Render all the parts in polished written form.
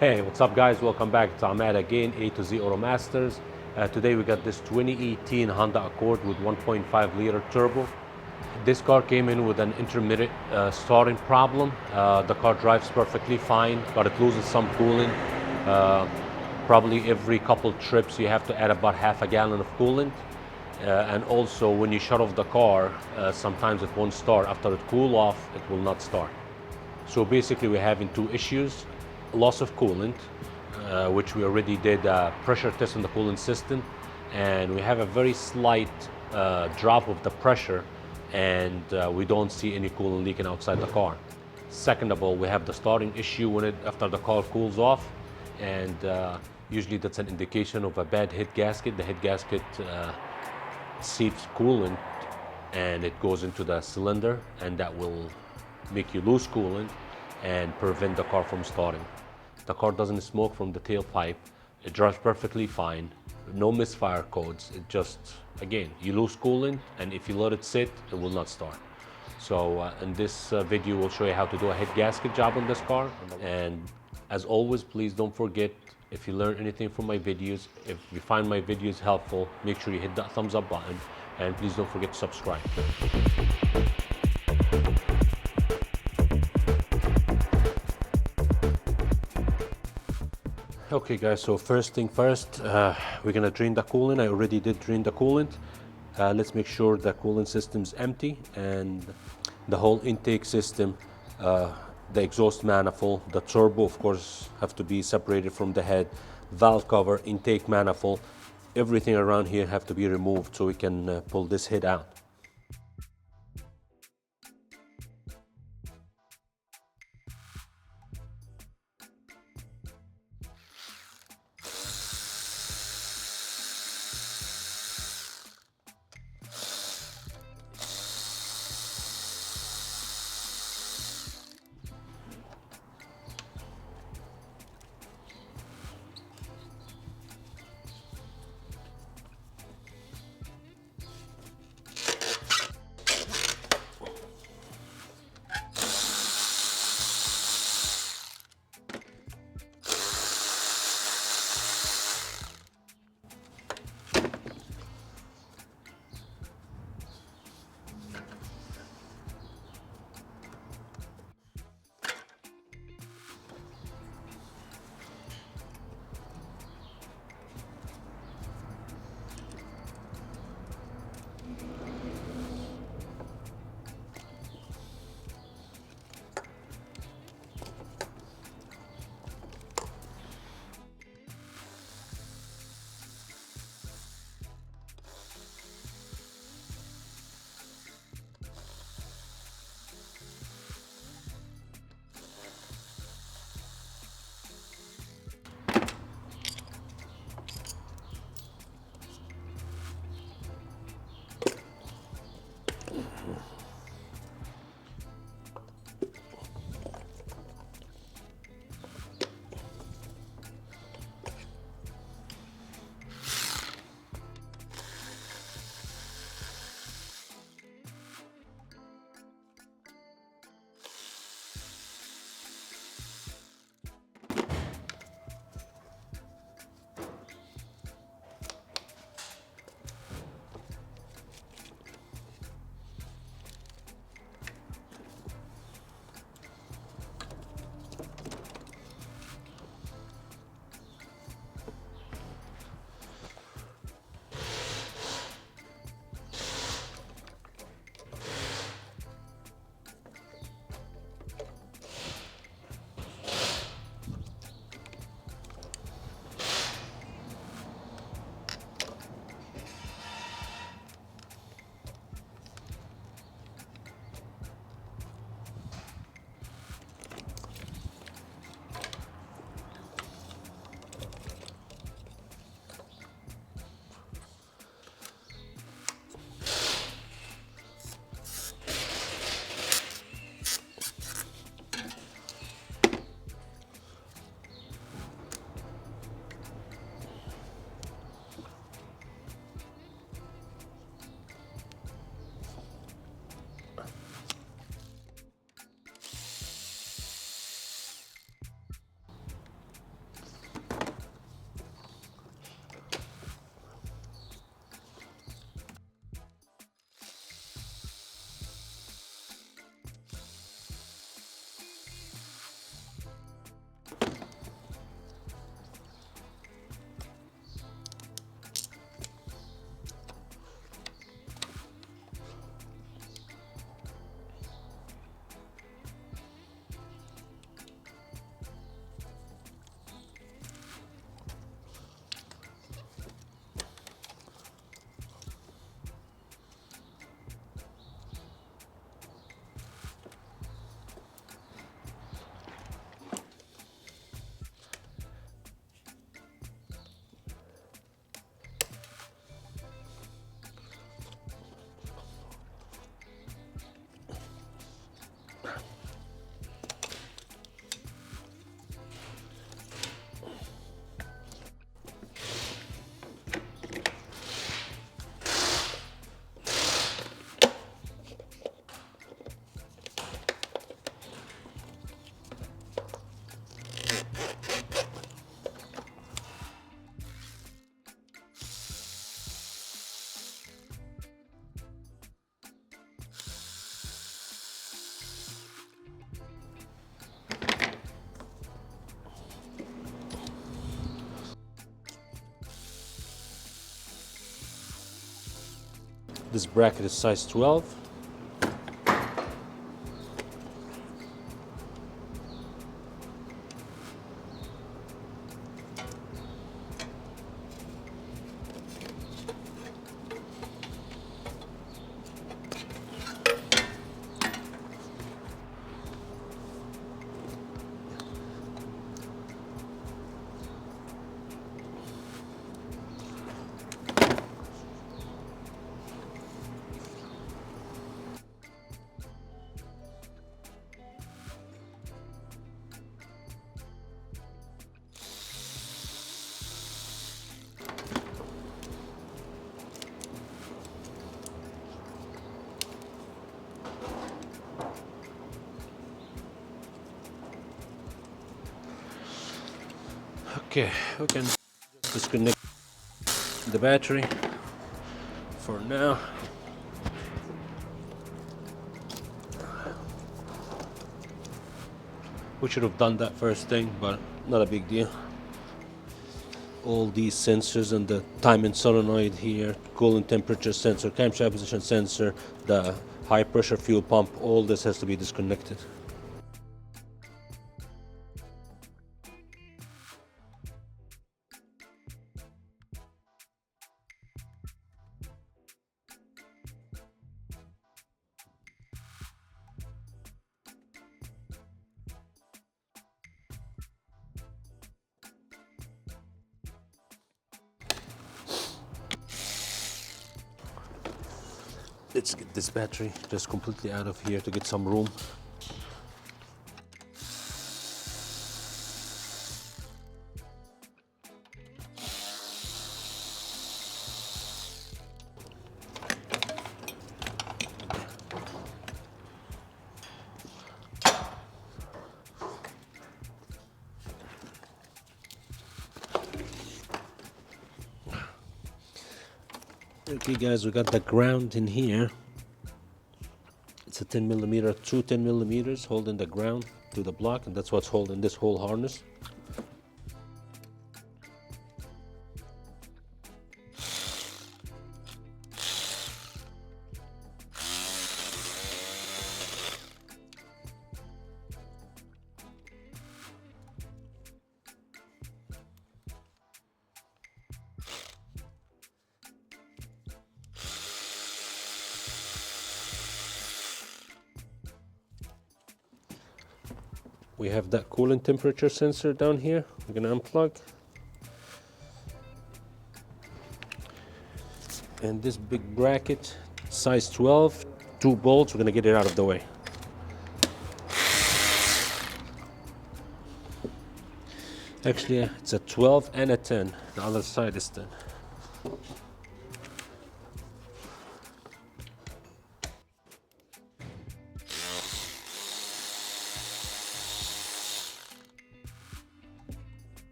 Hey, what's up guys? Welcome back. It's Ahmed again, A to Z Auto Masters. Today we got this 2018 Honda Accord with 1.5 liter turbo. This car came in with an intermittent starting problem. The car drives perfectly fine, but it loses some coolant. Uh, Probably every couple trips you have to add about half a gallon of coolant. And also when you shut off the car, sometimes it won't start. After it cool off, it will not start. So basically we're having two issues. Loss of coolant, which we already did a pressure test on the coolant system, and we have a very slight drop of the pressure, and we don't see any coolant leaking outside the car. Second of all, we have the starting issue after the car cools off, and usually that's an indication of a bad head gasket. The head gasket seeps coolant and it goes into the cylinder, and that will make you lose coolant and prevent the car from starting. The car doesn't smoke from the tailpipe. It drives perfectly fine. No misfire codes. It just, again, you lose coolant, and if you let it sit, it will not start. So in this video, we'll show you how to do a head gasket job on this car. And as always, please don't forget, if you learn anything from my videos, if you find my videos helpful, make sure you hit that thumbs up button, and please don't forget to subscribe. Okay guys, so first thing first, we're gonna drain the coolant. I already did drain the coolant. Let's make sure the coolant system's empty, and the whole intake system, the exhaust manifold, the turbo of course have to be separated from the head, valve cover, intake manifold, everything around here have to be removed so we can pull this head out. This bracket is size 12. Okay, we can disconnect the battery for now. We should have done that first thing, but not a big deal. All these sensors and the timing solenoid here, coolant temperature sensor, camshaft position sensor, the high pressure fuel pump, all this has to be disconnected. Let's get this battery just completely out of here to get some room. Okay guys, we got the ground in here. It's a 10 millimeter, two 10 millimeters holding the ground to the block, and that's what's holding this whole harness. We have that coolant temperature sensor down here. We're gonna unplug. And this big bracket, size 12, 2 bolts, we're gonna get it out of the way. Actually, it's a 12 and a 10. The other side is 10.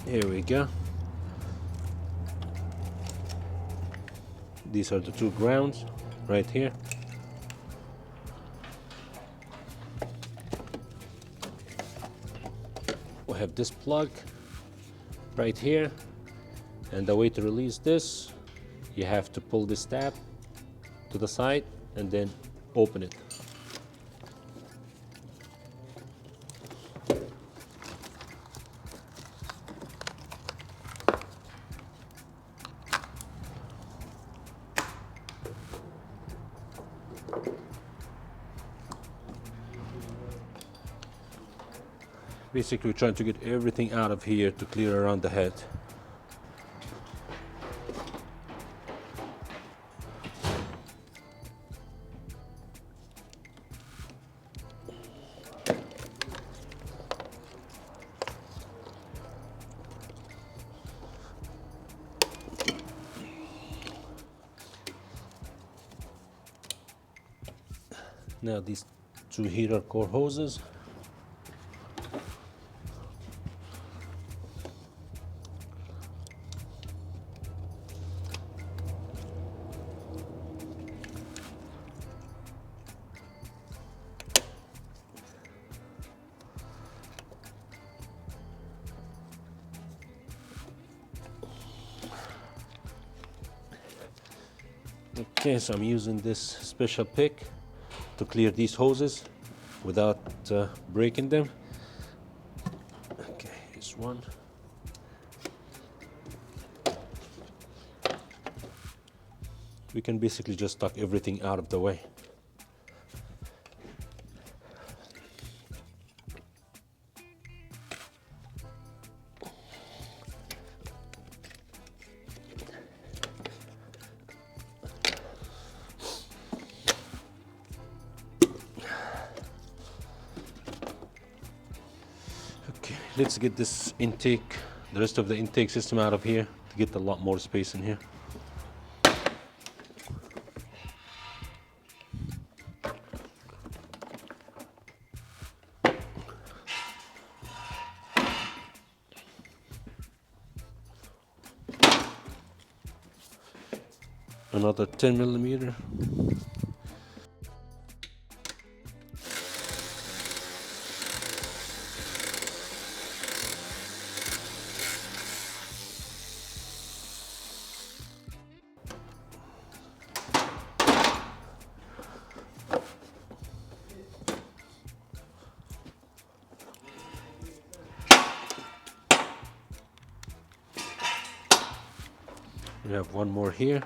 Here we go. These are the two grounds right here. We have this plug right here, and the way to release this, you have to pull this tab to the side and then open it. Basically, we're trying to get everything out of here to clear around the head. Now these two heater core hoses. Okay, so I'm using this special pick to clear these hoses without breaking them. Okay, here's one. We can basically just tuck everything out of the way. Okay, let's get this intake, the rest of the intake system out of here to get a lot more space in here. Another 10 millimeter. We have one more here.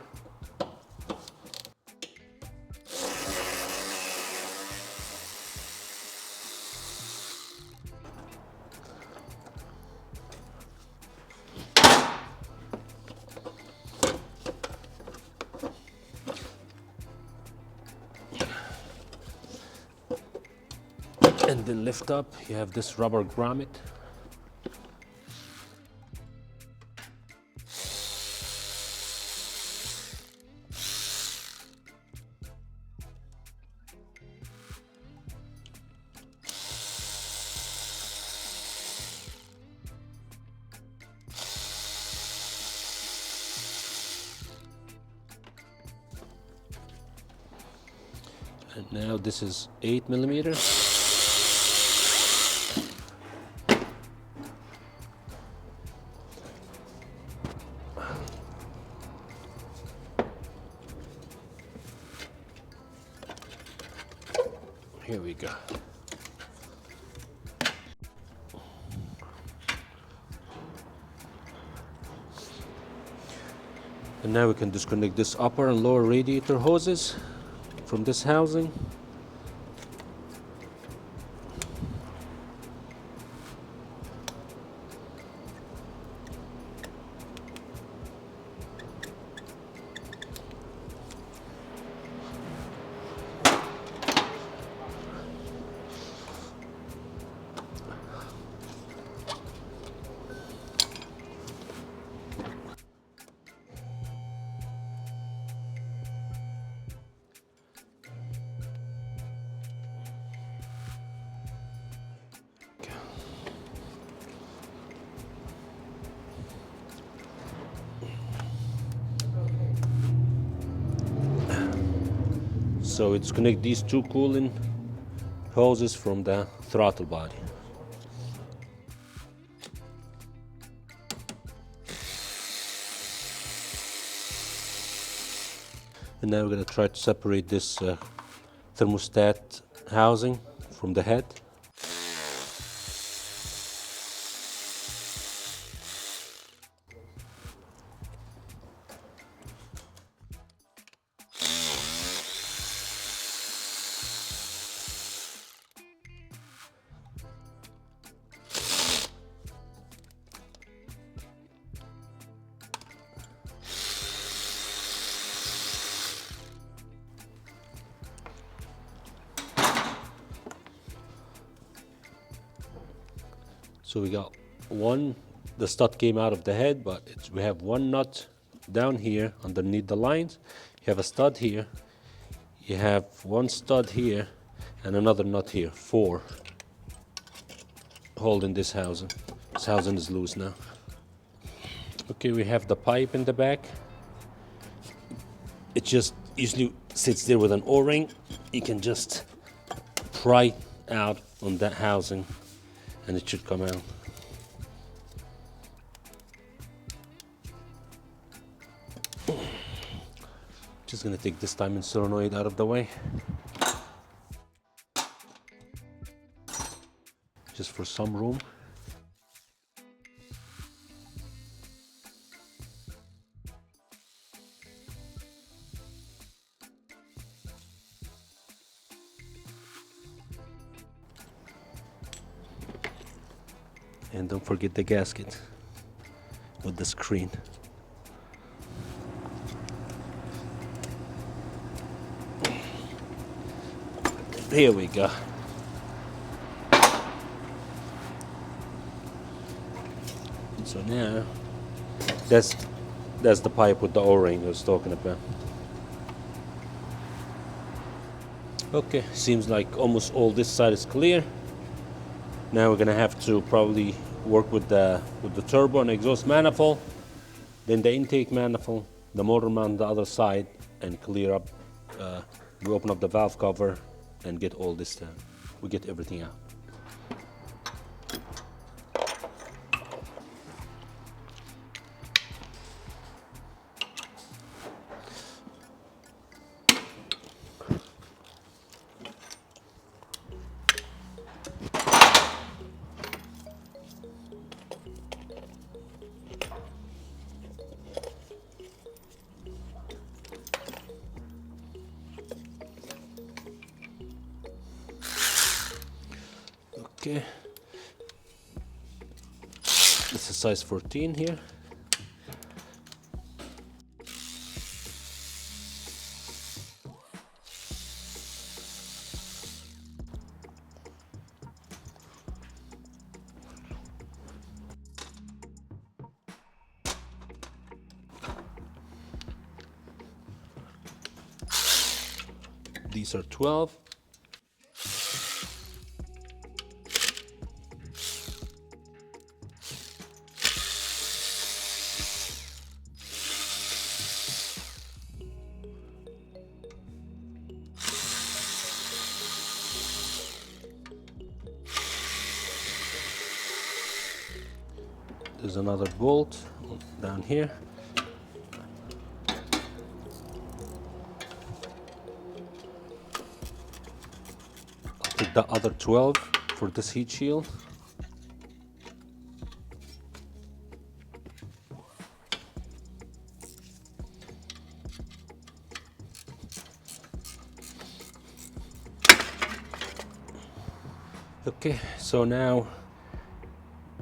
And then lift up, you have this rubber grommet. And now this is 8 millimeter. Here we go. And now we can disconnect this upper and lower radiator hoses from this housing. So we disconnect these two coolant hoses from the throttle body. And now we're going to try to separate this thermostat housing from the head. So we got one, the stud came out of the head, but we have one nut down here underneath the lines. You have a stud here. You have one stud here and another nut here, 4, holding this housing. This housing is loose now. Okay, we have the pipe in the back. It just usually sits there with an O-ring. You can just pry out on that housing and it should come out. Just gonna take this diamond solenoid out of the way. Just for some room. And don't forget the gasket with the screen. There we go. So now that's the pipe with the O-ring I was talking about. Okay, seems like almost all this side is clear. Now we're gonna have to probably work with the turbo and exhaust manifold, then the intake manifold, the motor mount on the other side, and clear up. We open up the valve cover and get all this done. We get everything out. Okay, this is size 14 here. These are 12. There's another bolt down here. I'll take the other 12 for this heat shield. Okay, so now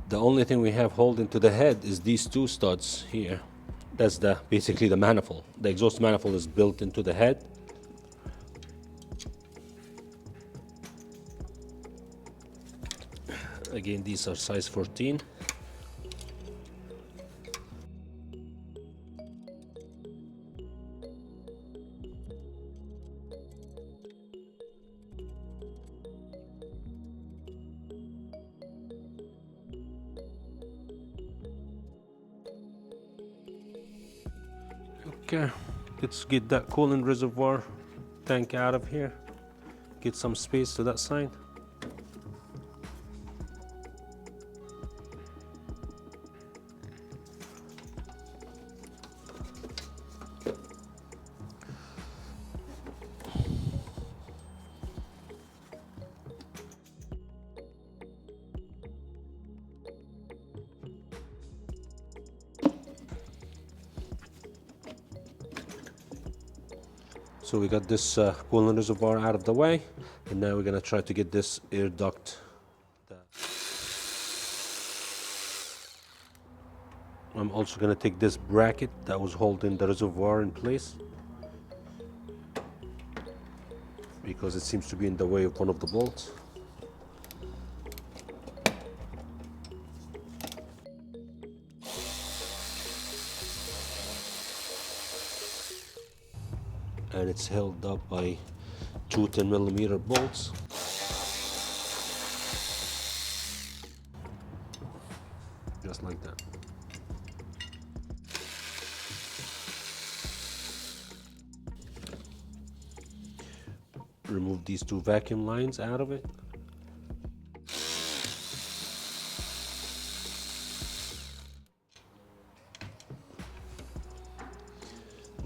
the only thing we have holding to the head is these 2 studs here. That's basically the manifold. The exhaust manifold is built into the head. Again, these are size 14. Okay, let's get that coolant reservoir tank out of here. Get some space to that side. So we got this coolant reservoir out of the way, and now we're gonna try to get this air duct. I'm also gonna take this bracket that was holding the reservoir in place, because it seems to be in the way of one of the bolts. And it's held up by 2 10mm bolts. like that. Remove these two vacuum lines out of it.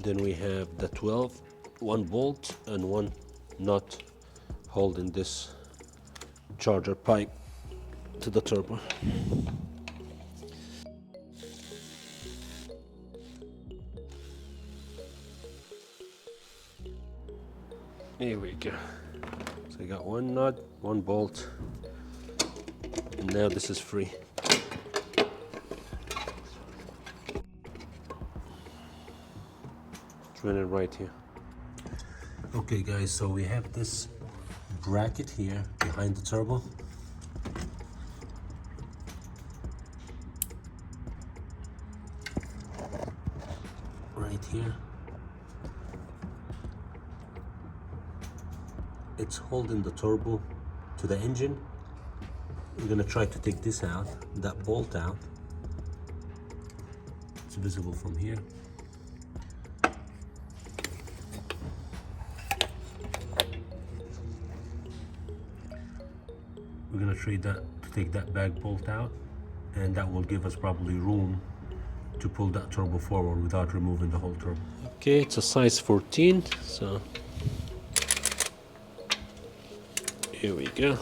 Then we have the 12, one bolt and one nut holding this charger pipe to the turbo. Here we go. So I got one nut, one bolt, and now this is free. Running right here. Okay guys, so we have this bracket here behind the turbo. Right here. It's holding the turbo to the engine. We're gonna try to take this out, that bolt out. It's visible from here. We're gonna try to take that back bolt out, and that will give us probably room to pull that turbo forward without removing the whole turbo. Okay, it's a size 14, so here we go.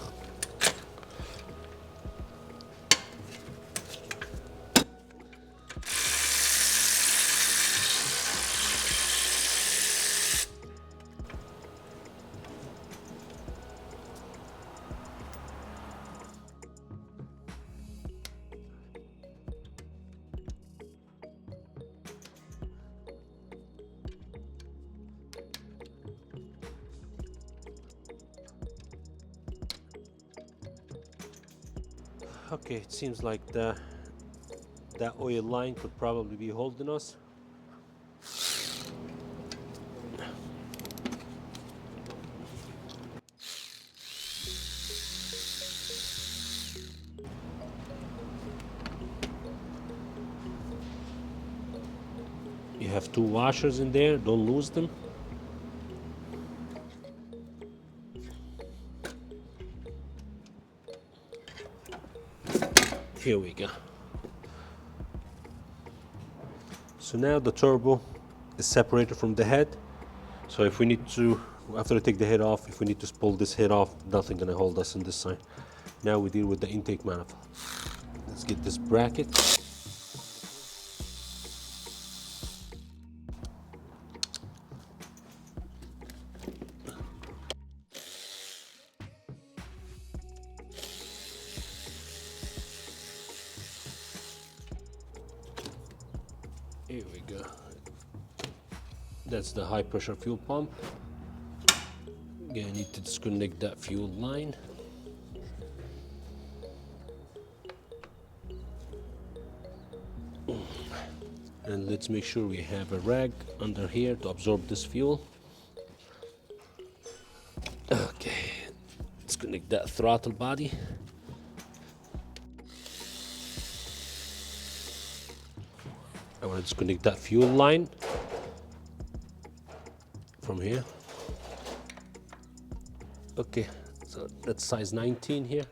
Okay, it seems like that oil line could probably be holding us. You have two washers in there, don't lose them. Here we go. So now the turbo is separated from the head. So if we need to, after I take the head off, if we need to pull this head off, nothing gonna hold us on this side. Now we deal with the intake manifold. Let's get this bracket. Here we go. That's the high pressure fuel pump. Again, I need to disconnect that fuel line. And let's make sure we have a rag under here to absorb this fuel. Okay, disconnect that throttle body. I want to disconnect that fuel line from here. Okay, so that's size 19 here.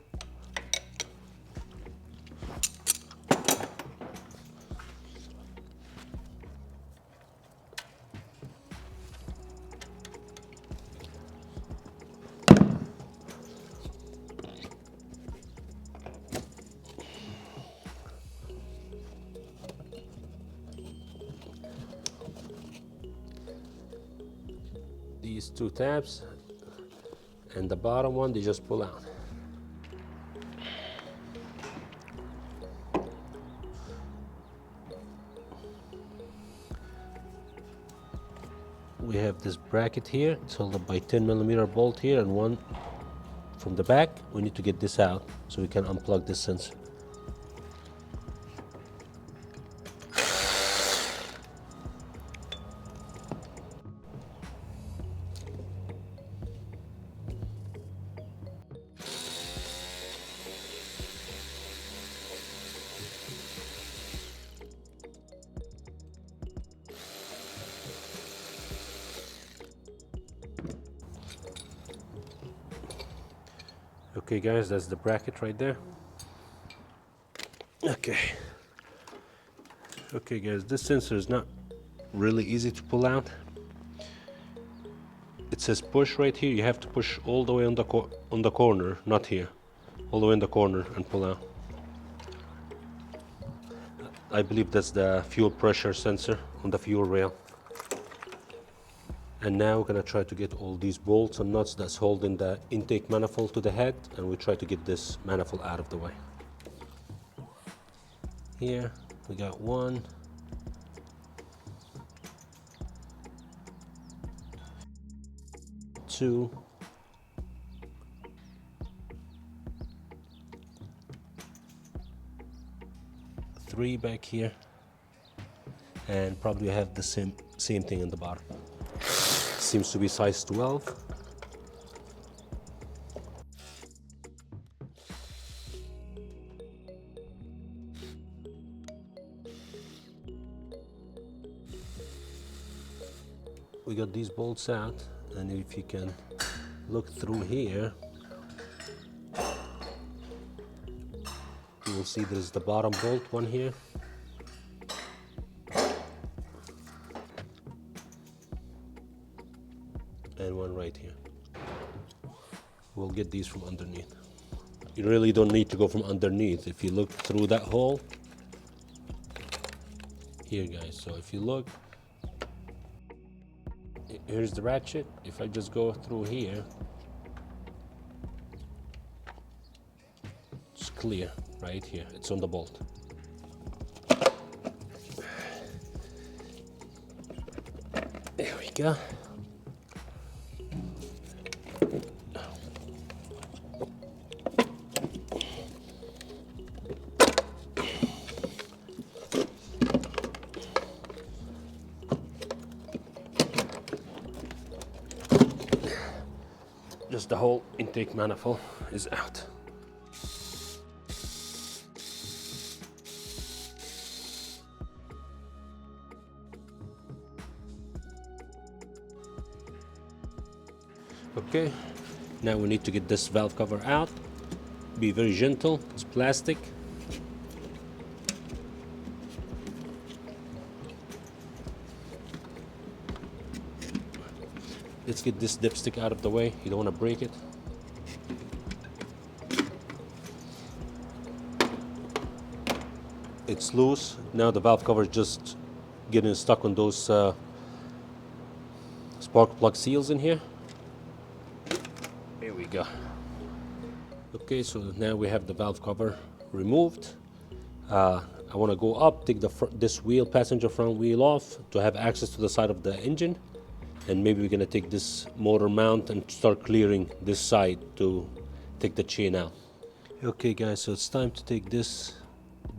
These two tabs and the bottom one, they just pull out. We have this bracket here. It's held up by 10mm bolt here and one from the back. We need to get this out so we can unplug this sensor. Okay guys, that's the bracket right there. Okay guys, this sensor is not really easy to pull out. It says push right here. You have to push all the way on the corner, not here, all the way in the corner and pull out. I believe that's the fuel pressure sensor on the fuel rail. And now we're gonna try to get all these bolts and nuts that's holding the intake manifold to the head, and we try to get this manifold out of the way. Here we got 1, 2, 3 back here, and probably have the same thing in the bottom. Seems to be size 12. We got these bolts out, and if you can look through here, you will see there's the bottom bolt, one here, and one right here. We'll get these from underneath. You really don't need to go from underneath. If you look through that hole here guys, so if you look, here's the ratchet. If I just go through here, it's clear right here. It's on the bolt. There we go. Just the whole intake manifold is out. Okay, now we need to get this valve cover out. Be very gentle, it's plastic. Let's get this dipstick out of the way. You don't want to break it. It's loose. Now the valve cover is just getting stuck on those spark plug seals in here. Here we go. Okay, so now we have the valve cover removed. I want to go up, take this wheel, passenger front wheel off to have access to the side of the engine. And maybe we're gonna take this motor mount and start clearing this side to take the chain out. Okay guys, so it's time to take this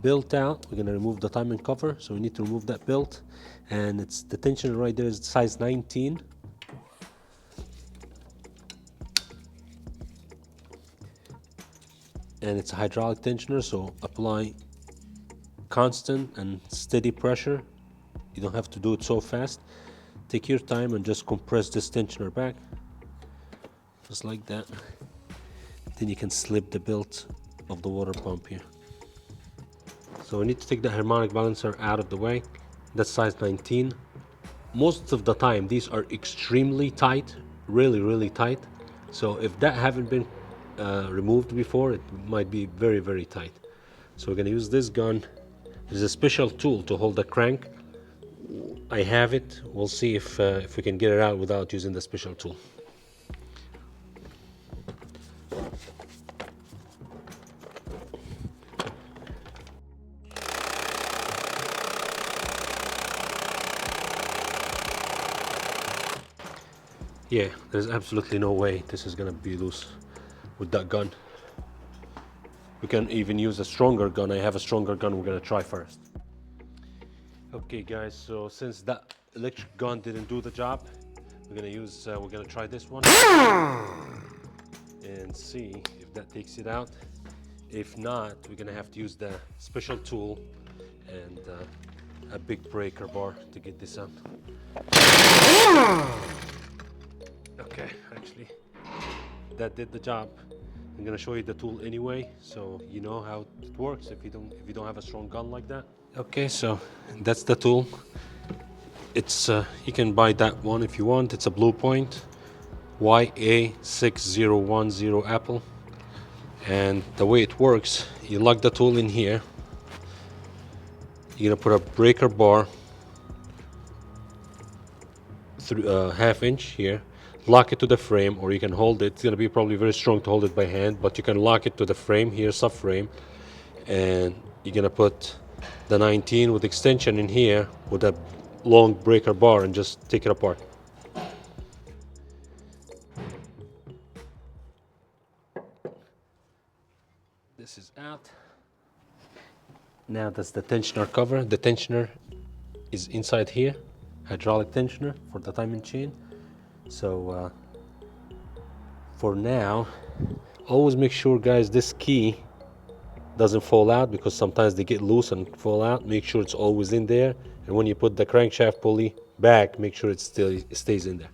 belt out. We're gonna remove the timing cover, so we need to remove that belt. And it's the tensioner right there is size 19. And it's a hydraulic tensioner, so apply constant and steady pressure. You don't have to do it so fast. Take your time and just compress this tensioner back, just like that. Then you can slip the belt of the water pump here. So we need to take the harmonic balancer out of the way. That's size 19. Most of the time these are extremely tight, really tight. So if that haven't been removed before, it might be very tight. So we're gonna use this gun. There's a special tool to hold the crank. I have it. We'll see if we can get it out without using the special tool. Yeah, there's absolutely no way this is gonna be loose with that gun. We can even use a stronger gun. I have a stronger gun we're gonna try first. Okay guys, so since that electric gun didn't do the job, we're gonna try this one and see if that takes it out. If not, we're gonna have to use the special tool and a big breaker bar to get this out. Okay, actually that did the job. I'm gonna show you the tool anyway, so you know how it works if you don't have a strong gun like that. Okay, so that's the tool. It's you can buy that one if you want. It's a Blue Point YA6010 Apple. And the way it works, you lock the tool in here. You're gonna put a breaker bar through half inch here, lock it to the frame, or you can hold it. It's gonna be probably very strong to hold it by hand, but you can lock it to the frame here, subframe, and you're gonna put the 19 with extension in here with a long breaker bar and just take it apart. This is out. Now that's the tensioner cover. The tensioner is inside here, hydraulic tensioner for the timing chain. So for now, always make sure, guys, this key doesn't fall out, because sometimes they get loose and fall out. Make sure it's always in there, and when you put the crankshaft pulley back, make sure it stays in there.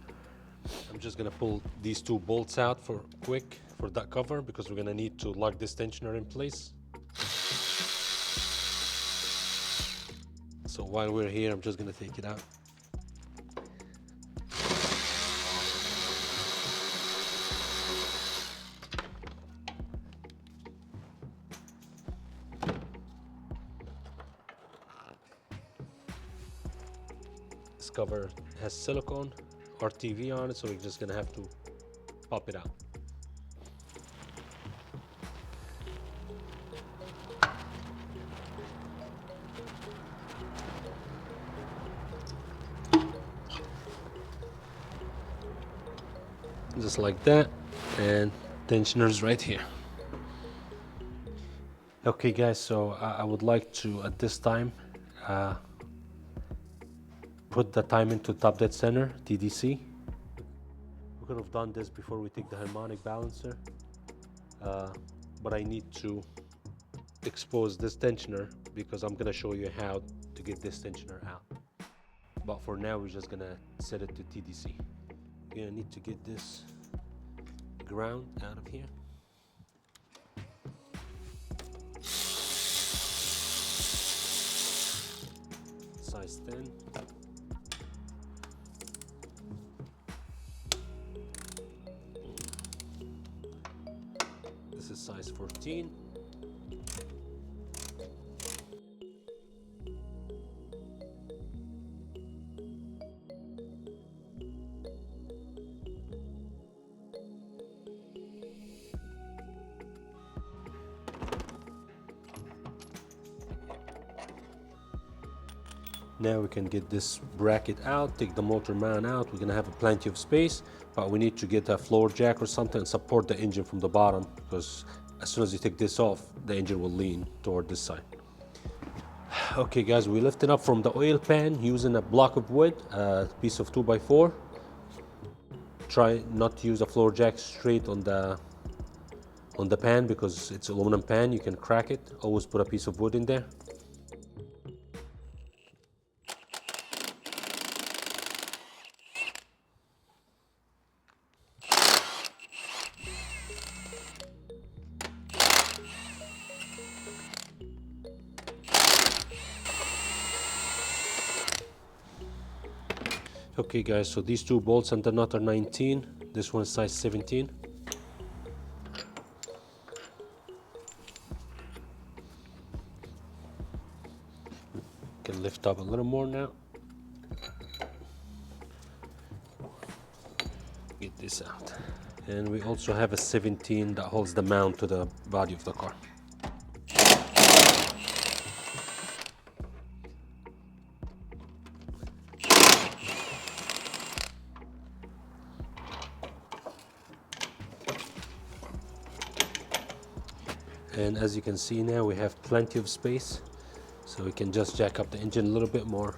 I'm just gonna pull these two bolts out for quick for that cover, because we're gonna need to lock this tensioner in place. So while we're here, I'm just gonna take it out. This cover has silicone RTV on it, so we're just gonna have to pop it out. Just like that, and tensioner's right here. Okay guys, so I would like to at this time put the time into top dead center, TDC. We could have done this before we take the harmonic balancer, but I need to expose this tensioner because I'm gonna show you how to get this tensioner out. But for now, we're just gonna set it to TDC. You're gonna need to get this ground out of here. Size 10. This is size 14. Now we can get this bracket out, take the motor mount out. We're gonna have plenty of space, but we need to get a floor jack or something and support the engine from the bottom, because as soon as you take this off, the engine will lean toward this side. Okay guys, we lifted up from the oil pan using a block of wood, a piece of 2x4. Try not to use a floor jack straight on the pan, because it's aluminum pan, you can crack it. Always put a piece of wood in there. Okay guys, so these two bolts and the nut are 19. This one is size 17. Can lift up a little more now. Get this out. And we also have a 17 that holds the mount to the body of the car. And as you can see now, we have plenty of space, so we can just jack up the engine a little bit more.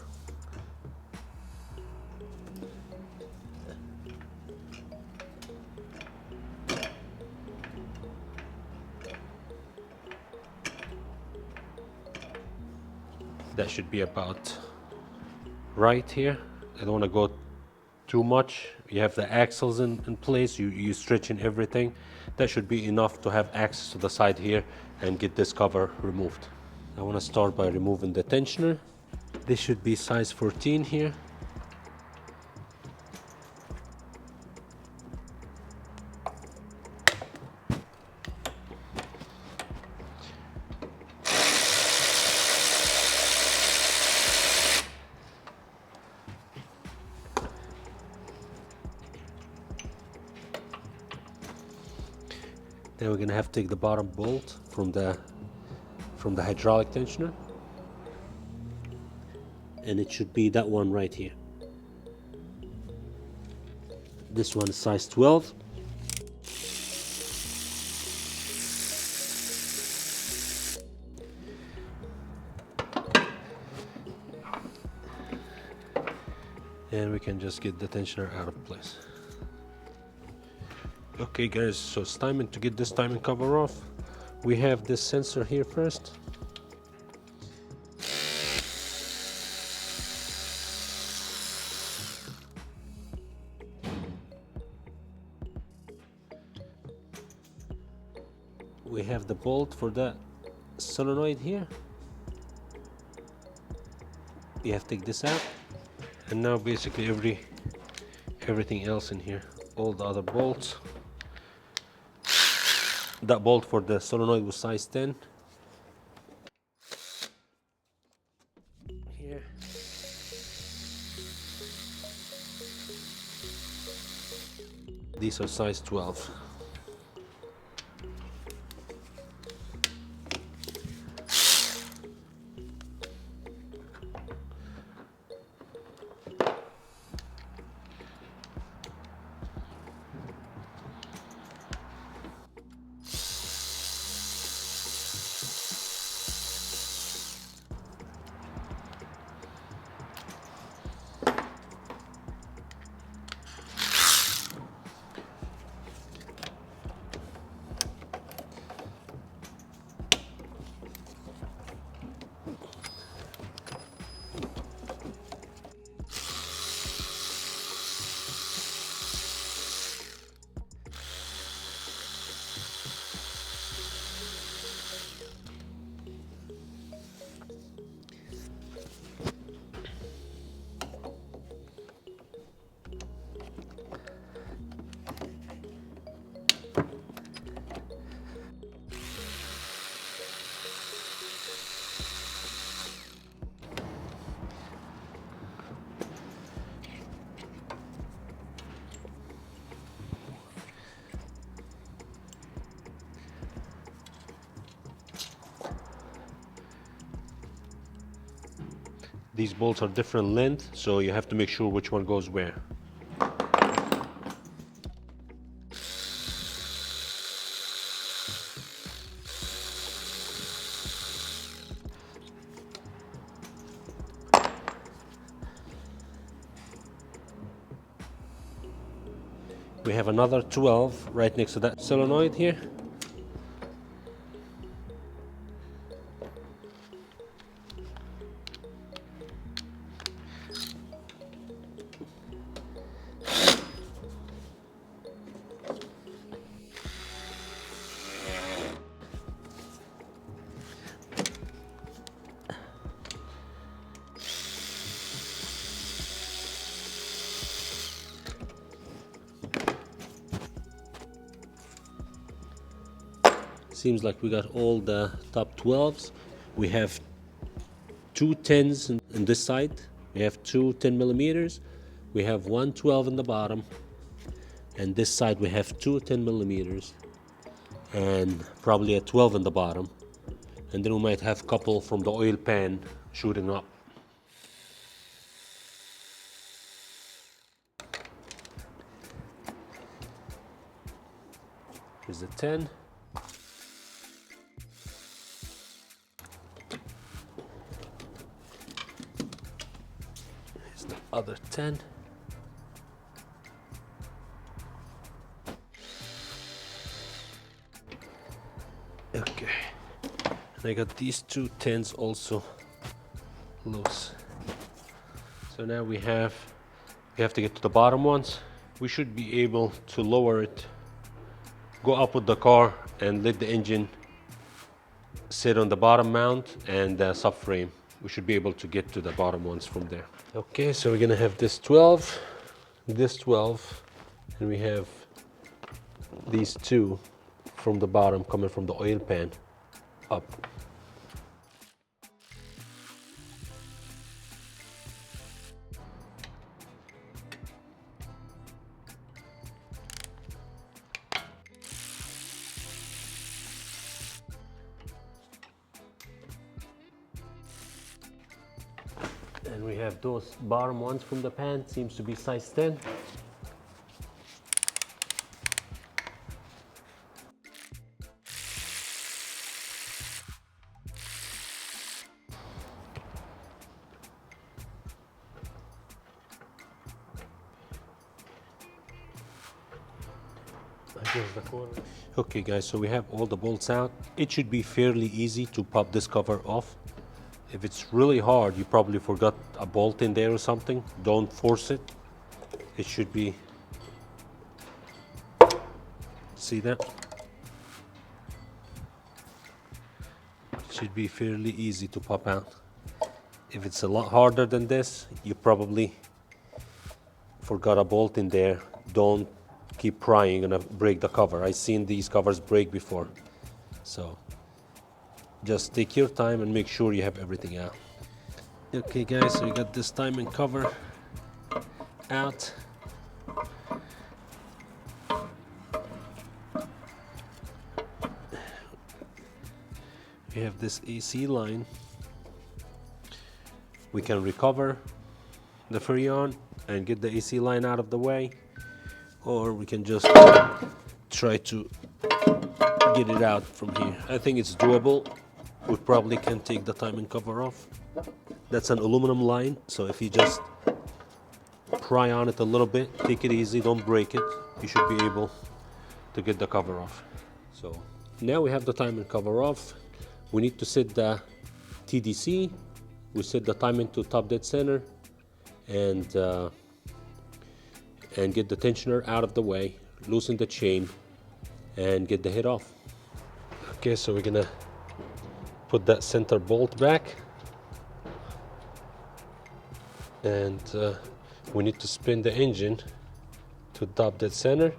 That should be about right here. I don't want to go too much You have the axles in place, you stretching everything. That should be enough to have access to the side here and get this cover removed. I want to start by removing the tensioner. This should be size 14 here. Then we're gonna have to take the bottom bolt from the hydraulic tensioner, and it should be that one right here. This one is size 12. And we can just get the tensioner out of place. Okay guys, so it's time to get this timing cover off. We have this sensor here first. We have the bolt for the solenoid here. You have to take this out. And now basically everything else in here, all the other bolts. That bolt for the solenoid was size 10. Here. These are size 12. These bolts are different length, so you have to make sure which one goes where. We have another 12 right next to that solenoid here. Seems like we got all the top 12s. We have two 10s in this side. We have two 10 millimeters. We have one 12 in the bottom. And this side we have two 10 millimeters. And probably a 12 in the bottom. And then we might have a couple from the oil pan shooting up. Here's the 10. Here's the other 10. Okay. And I got these two 10s also loose. So now we have to get to the bottom ones. we should be able to lower it, go up with the car and let the engine sit on the bottom mount and the subframe. We should be able to get to the bottom ones from there. Okay, so we're gonna have this 12, and we have these two from the bottom coming from the oil pan up. And we have those bottom ones from the pan, seems to be size 10. Okay guys, so we have all the bolts out. It should be fairly easy to pop this cover off. If it's really hard, you probably forgot a bolt in there or something, don't force it. It should be, see that? It should be fairly easy to pop out. If it's a lot harder than this, you probably forgot a bolt in there. Don't keep prying, you're gonna break the cover. I've seen these covers break before. So just take your time and make sure you have everything out. Okay guys, so we got this timing cover out. We have this AC line. We can recover the Freon and get the AC line out of the way, or we can just try to get it out from here. I think it's doable. We probably can take the timing cover off. That's an aluminum line, so if you just pry on it a little bit, take it easy, don't break it, you should be able to get the cover off. So now we have the timing cover off. We need to set the TDC. We set the timing to top dead center and get the tensioner out of the way, loosen the chain and get the head off. Okay, so we're gonna put that center bolt back, and we need to spin the engine to top dead center,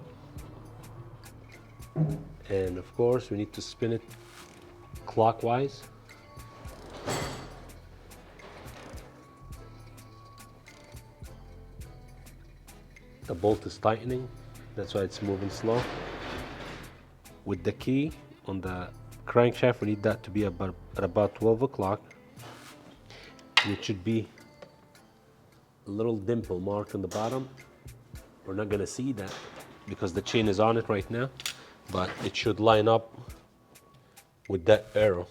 and of course we need to spin it clockwise. The bolt is tightening, that's why it's moving slow. With the key on the crankshaft, we need that to be at about 12 o'clock. It should be a little dimple mark on the bottom. We're not gonna see that because the chain is on it right now, but it should line up with that arrow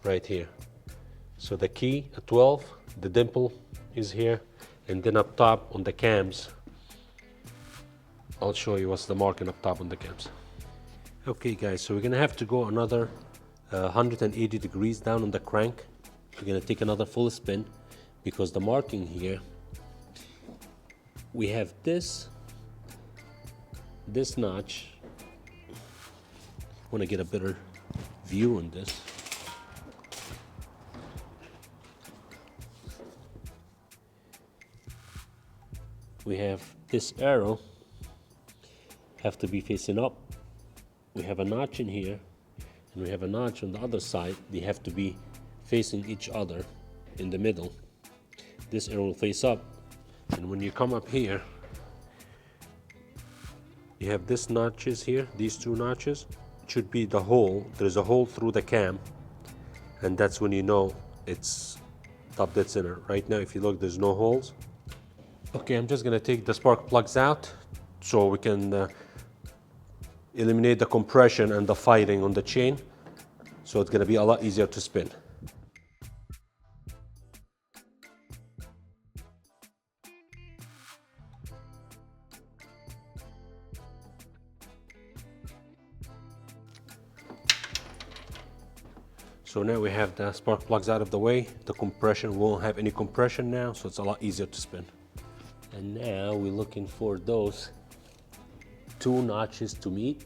right here. So the key at 12, the dimple is here, and then up top on the cams, I'll show you what's the marking up top on the cams. Okay guys, so we're gonna have to go another 180 degrees down on the crank. We're gonna take another full spin because the marking here, we have this notch. I want to get a better view on this. We have this arrow have to be facing up. We have a notch in here and we have a notch on the other side. They have to be facing each other in the middle. This arrow will face up, and when you come up here, you have this notches here, these two notches. It should be the hole. There's a hole through the cam, and that's when you know it's top dead center. Right now, if you look, there's no holes. Okay, I'm just gonna take the spark plugs out so we can eliminate the compression and the fighting on the chain, so it's gonna be a lot easier to spin. So now we have the spark plugs out of the way. The compression won't have any compression now, so it's a lot easier to spin. And now we're looking for those two notches to meet.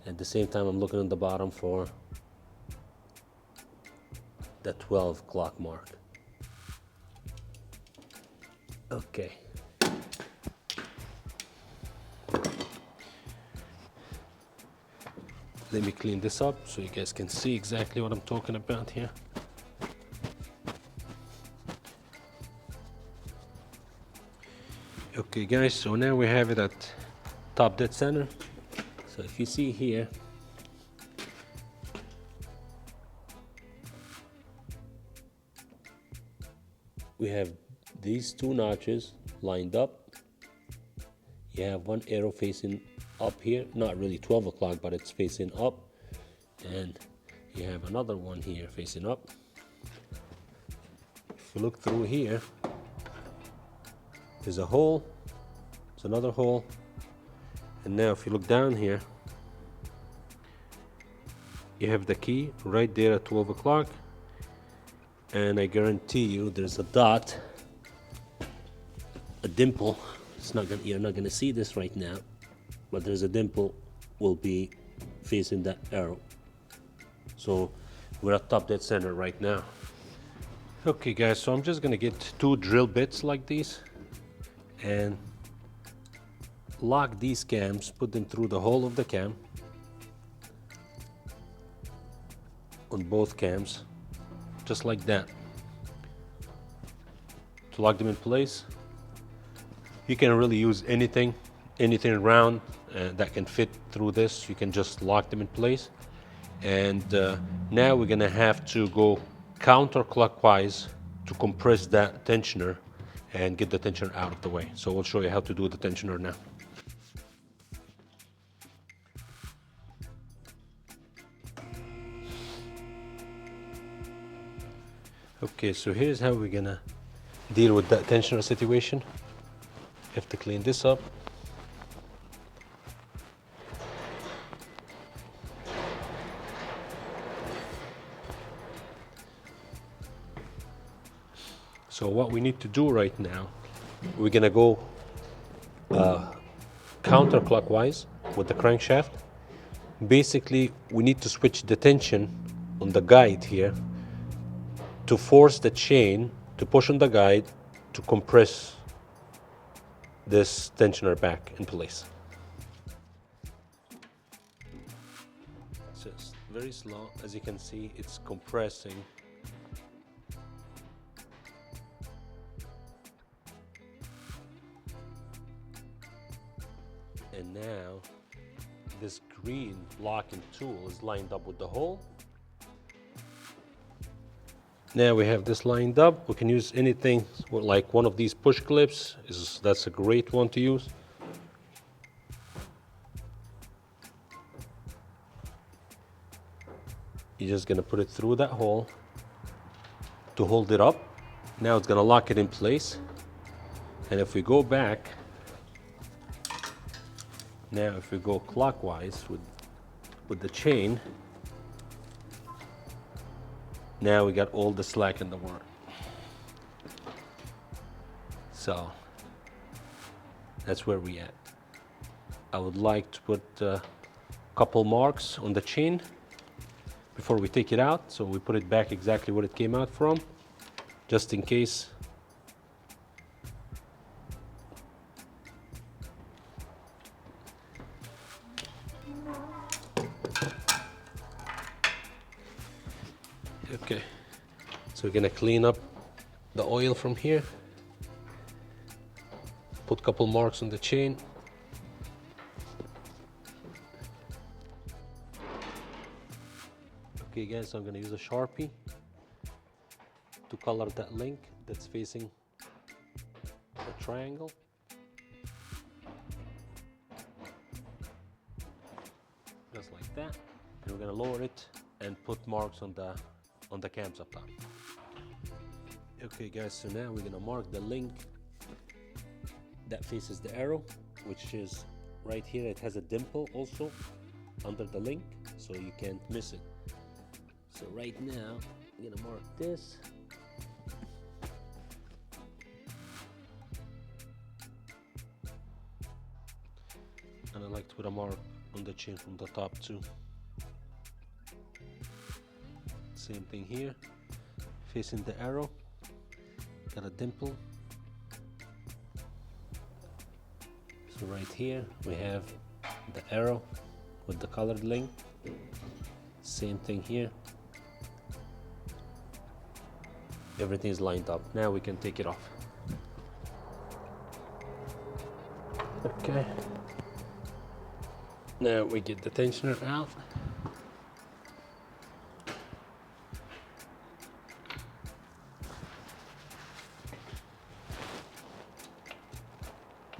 At the same time, I'm looking at the bottom for the 12 o'clock mark. Okay. Let me clean this up so you guys can see exactly what I'm talking about here. Okay guys, so now we have it at top dead center. So if you see here, we have these two notches lined up. You have one arrow facing up here, not really 12 o'clock, but it's facing up. And you have another one here facing up. If you look through here, there's a hole, there's another hole. And now if you look down here, you have the key right there at 12 o'clock. And I guarantee you there's a dot, a dimple. You're not gonna see this right now, but there's a dimple will be facing that arrow. So we're at top dead center right now. Okay guys, so I'm just gonna get two drill bits like these and lock these cams, put them through the hole of the cam on both cams, just like that. To lock them in place, you can really use anything round that can fit through this. You can just lock them in place. And now we're gonna have to go counterclockwise to compress that tensioner and get the tensioner out of the way. So we'll show you how to do the tensioner now. Okay, so here's how we're gonna deal with that tensioner situation. You have to clean this up. So what we need to do right now, we're gonna go counterclockwise with the crankshaft. Basically, we need to switch the tension on the guide here to force the chain to push on the guide to compress this tensioner back in place. So it's very slow. As you can see, it's compressing. And now this green locking tool is lined up with the hole. Now we have this lined up. We can use anything like one of these push clips. That's a great one to use. You're just gonna put it through that hole to hold it up. Now it's gonna lock it in place. And if we go back, now if we go clockwise with the chain, now we got all the slack in the world. So that's where we at. I would like to put a couple marks on the chain before we take it out, so we put it back exactly where it came out from, just in case. Okay, so we're gonna clean up the oil from here, put a couple marks on the chain. Okay guys, so I'm gonna use a Sharpie to color that link that's facing the triangle. Just like that. And we're gonna lower it and put marks on the cams up top. Okay guys, so now we're gonna mark the link that faces the arrow, which is right here. It has a dimple also under the link, so you can't miss it. So right now, I'm gonna mark this. And I like to put a mark on the chain from the top too. Same thing here, facing the arrow, got a dimple. So right here we have the arrow with the colored link. Same thing here. Everything is lined up. Now we can take it off. Okay. Now we get the tensioner out.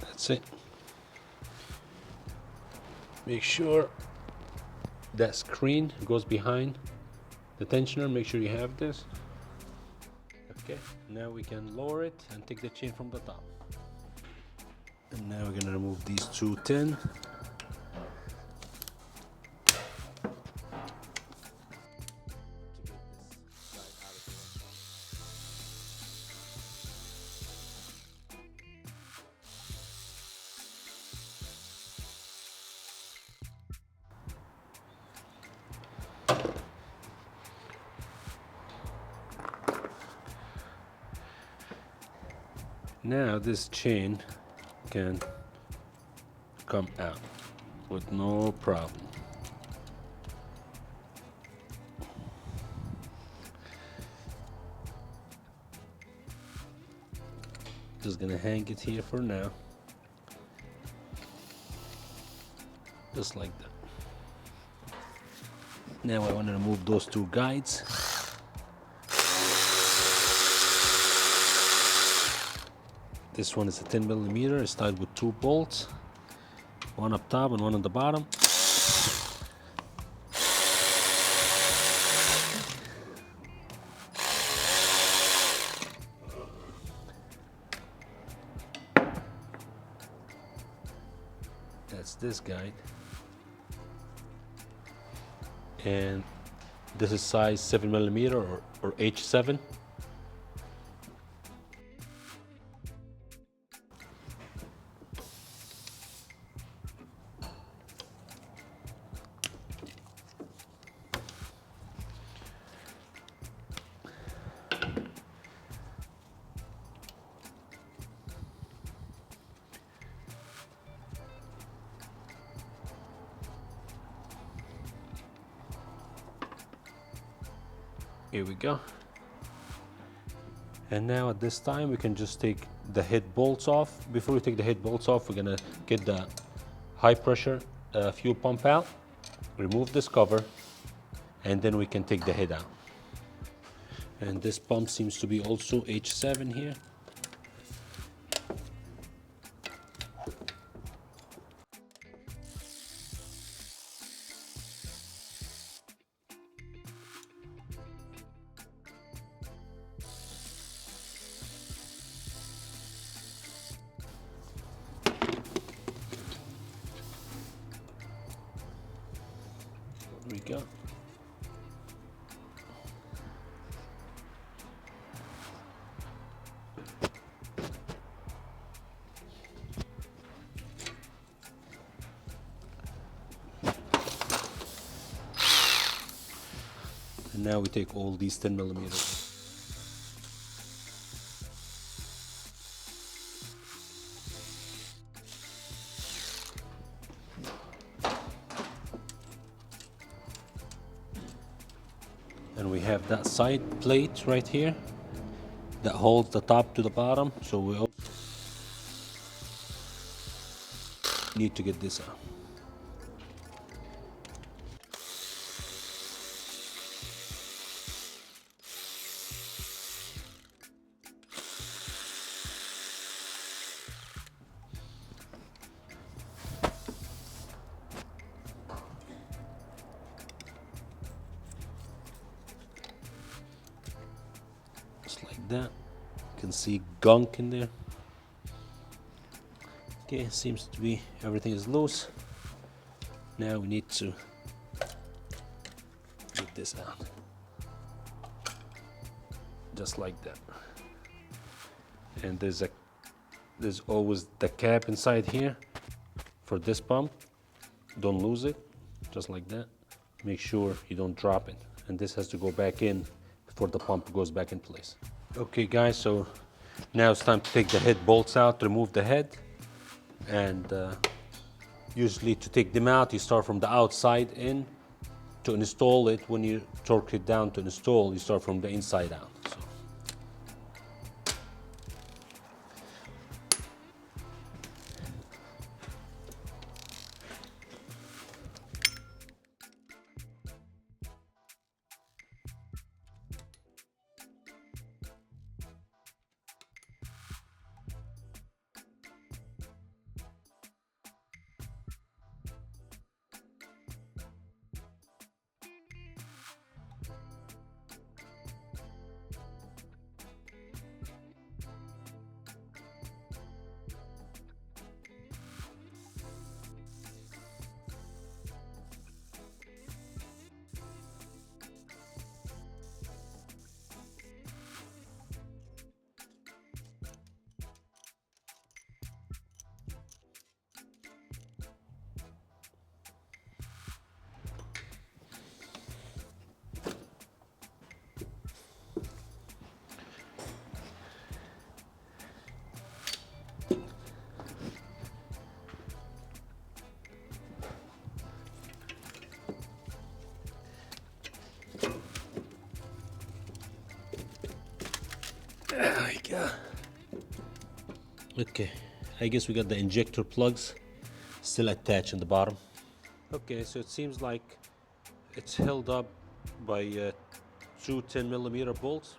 That's it. Make sure that screen goes behind the tensioner. Make sure you have this. Okay, now we can lower it and take the chain from the top. And now we're gonna remove these two tin. Now this chain can come out with no problem. Just gonna hang it here for now. Just like that. Now I want to remove those two guides. This one is a 10mm. It's tied with two bolts, one up top and one on the bottom. That's this guide. And this is size 7mm or H7. Here we go. And now at this time we can just take the head bolts off. Before we take the head bolts off, we're gonna get the high pressure fuel pump out, remove this cover, and then we can take the head out. And this pump seems to be also H7 here. There we go. And now we take all these 10mm. And we have that side plate right here that holds the top to the bottom, so we also need to get this out. Just like that. You can see gunk in there. Okay, seems to be everything is loose. Now we need to get this out. Just like that. And there's always the cap inside here for this pump. Don't lose it, just like that. Make sure you don't drop it. And this has to go back in before the pump goes back in place. Okay guys, so now it's time to take the head bolts out, remove the head. And usually to take them out, you start from the outside in. To install it, when you torque it down to install, you start from the inside out. So. There we go. Okay, I guess we got the injector plugs still attached in the bottom. Okay, so it seems like it's held up by two 10mm bolts.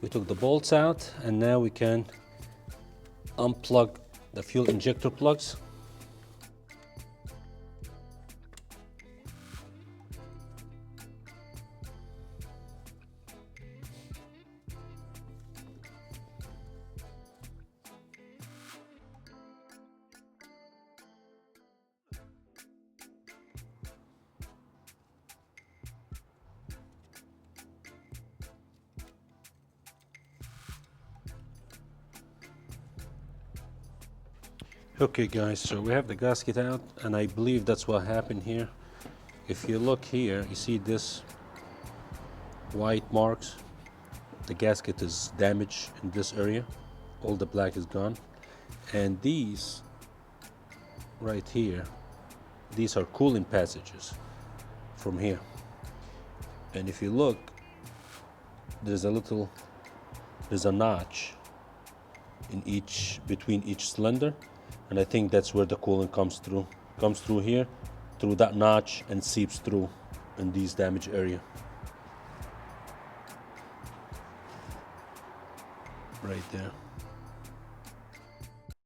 We took the bolts out, and now we can unplug the fuel injector plugs. Okay guys, so we have the gasket out, and I believe that's what happened here. If you look here, you see this white marks. The gasket is damaged in this area. All the black is gone. And these right here, these are coolant passages from here. And if you look, there's a notch in between each cylinder. And I think that's where the coolant comes through here, through that notch, and seeps through in these damaged area. Right there.